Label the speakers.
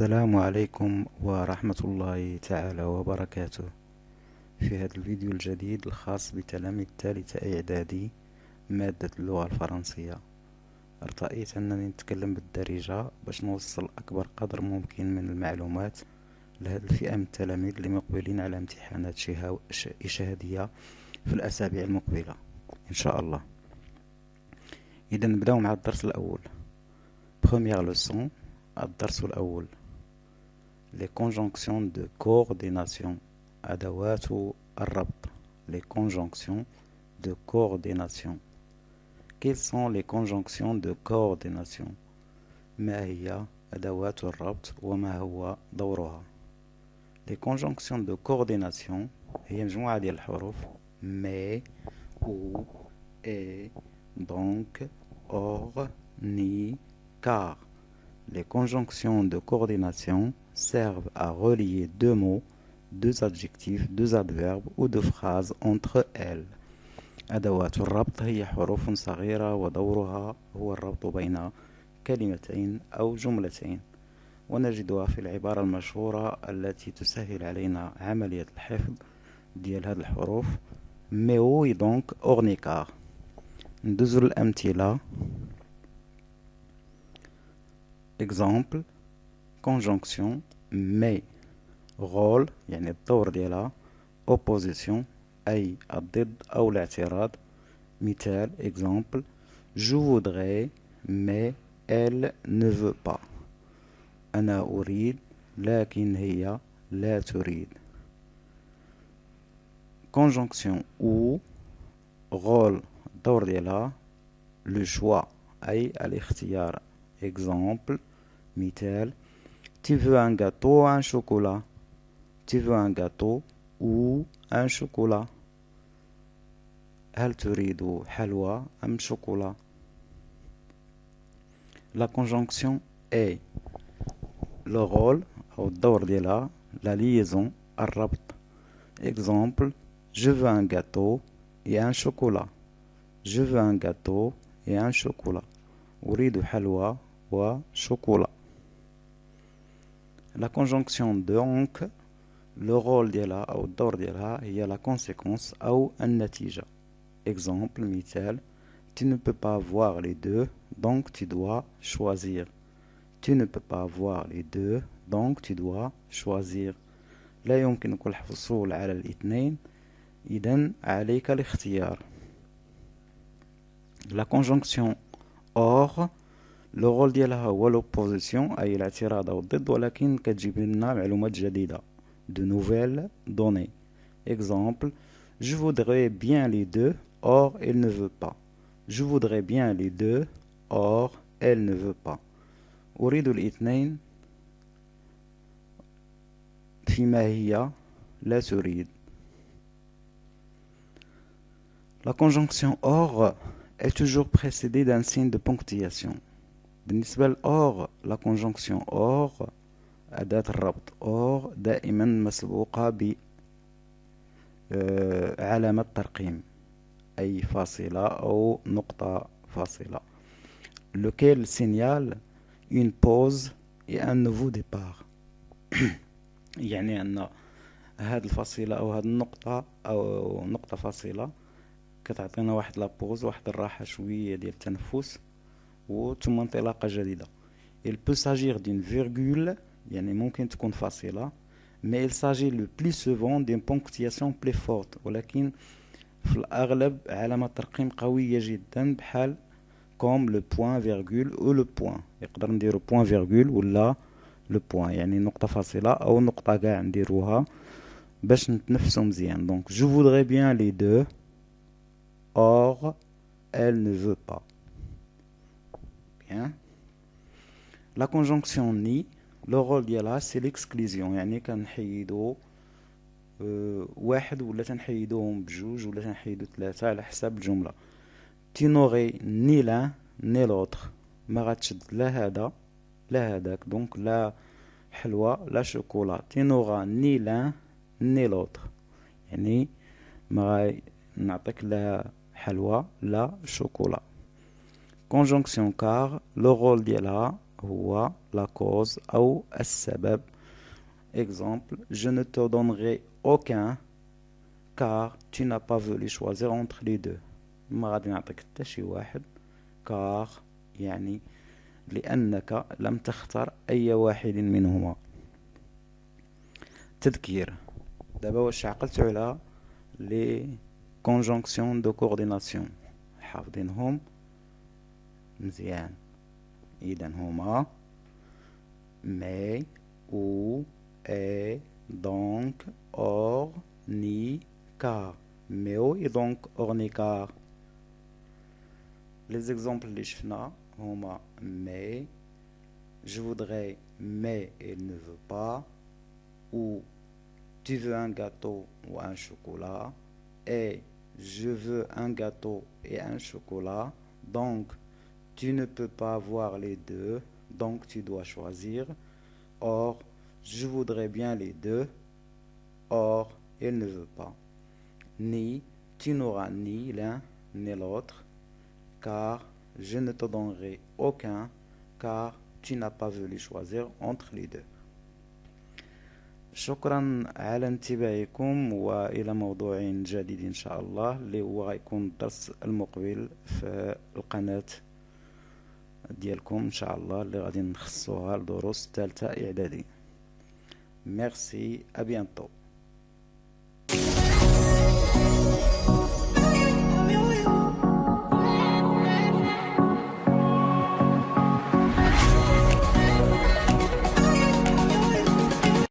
Speaker 1: السلام عليكم ورحمة الله تعالى وبركاته. في هذا الفيديو الجديد الخاص بتلاميذ ثالثة إعدادي مادة اللغة الفرنسية، ارتأيت أنني نتكلم بالدارجة باش نوصل أكبر قدر ممكن من المعلومات لهذه الفئة من التلاميذ اللي مقبلين على امتحانات إشهادية في الأسابيع المقبلة إن شاء الله. إذا نبدأ مع الدرس الأول. Première leçon. الدرس الأول Les conjonctions de coordination. أدوات الربط. Les conjonctions de coordination. Quelles sont les conjonctions de coordination؟ ما هي أدوات الربط وما هو دورها؟ Les conjonctions de coordination هي مجموعة ديال الحروف mais, ou, et, donc, or, ni, car. Les conjonctions de coordination servent à relier deux mots, deux adjectifs, deux adverbes ou deux phrases entre elles. أدوات الربط هي حروف صغيرة ودورها هو الربط بين كلمتين أو جملتين، ونجدها في العبارة المشهورة التي تسهل علينا عملية الحفظ ديال هذه الحروف mais oui donc ornicar. ندوزو الأمثلة. Exemple, conjonction mais, rôle يعني الدور ديالها، opposition أي الضد أو الاعتراض. مثال exemple, je voudrais mais elle ne veut pas. أنا أريد لكن هي لا تريد. Conjonction ou, rôle الدور ديالها، le choix أي الاختيار. Exemple, مثال, tu veux un gâteau ou un chocolat? Tu veux un gâteau ou un chocolat? هل تريد حلوى أم شوكولا؟ La conjonction est le rôle أو الدور ديالها، la liaison الربط. Exemple, je veux un gâteau et un chocolat. Je veux un gâteau et un chocolat. أريد حلوى وشوكولا. La conjonction donc, le rôle ديالها أو الدور ديالها هي la conséquence أو النتيجة. Exemple, مثال, tu ne peux pas voir les deux, donc tu dois choisir. Tu ne peux pas voir les deux, donc tu dois choisir. لا يمكنك الحصول على الاثنين، إذن عليك الاختيار. La conjonction or, le rôle ديالها هو l'opposition أي الاعتراض أو الضد، ولكن كتجيب لنا معلومات جديدة، de nouvelles données. Exemple, je voudrais bien les deux, or elle ne veut pas. Je voudrais bien les deux, or elle ne veut pas. أريد الاثنين فيما هي لا تريد. La conjonction or est toujours précédée d'un signe de ponctuation. بالنسبة لأور، la conjonction or أداة الربط or دائما مسبوقة بعلامة ترقيم أي فاصلة أو نقطة فاصلة، lequel signale une pause et un nouveau départ. يعني أن هذه الفاصلة أو هذه النقطة أو نقطة فاصلة كتعطينا واحد لابوز، واحد الراحة شوية ديال التنفس وثم انطلاقة جديدة. Il peut s'agir d'une virgule يعني ممكن تكون فاصلة، mais il s'agit le plus souvent d'une ponctuation plus forte، ولكن في الأغلب علامة ترقيم قوية جدا بحال comme le point virgule ou le point. يقدر نديرو point virgule ولا le point يعني نقطة فاصلة أو نقطة قاع نديروها باش نتنفسو مزيان. donc je voudrais bien les deux, or elle ne veut pas. Bien. La conjonction ni, le rôle ديالها c'est l'exclusion، يعني كنحيدو واحد ولا تنحيدوهم بجوج ولا تنحيدو ثلاثة على حساب الجملة. tu n'aurais ni l'un ni l'autre، ما غتشد لا هذا لا هذاك، دونك لا حلوى لا شوكولا. tu n'auras ni l'un ni l'autre يعني ما نعطيك لا حلوى لا شوكولا. conjonction car، le rôle ديالها هو la cause أو السبب. Exemple, je ne te donnerai aucun car tu n'as pas voulu choisir entre les deux. ما غادي نعطيك حتى شي واحد car يعني لأنك لم تختر أي واحد منهما. تذكير. دابا واش عقلتوا على لي conjonctions de coordination حافظينهم مزيان؟ إذا هما mais, ou, et, donc, or, ni, car. Mais ou et donc or ni car. Les exemples اللي شفنا هما mais, je voudrais mais il ne veut pas, ou tu veux un gâteau ou un chocolat, et je veux un gâteau et un chocolat, donc tu ne peux pas avoir les deux, donc tu dois choisir. Or, je voudrais bien les deux, or il ne veut pas. Ni, tu n'auras ni l'un ni l'autre, car je ne te donnerai aucun, car tu n'as pas voulu choisir entre les deux. شكرا على انتباهكم، وإلى موضوع جديد إن شاء الله اللي هو غيكون الدرس المقبل في القناة ديالكم إن شاء الله اللي غادي نخصوها لدروس ثالثة إعدادي. Merci, à bientôt.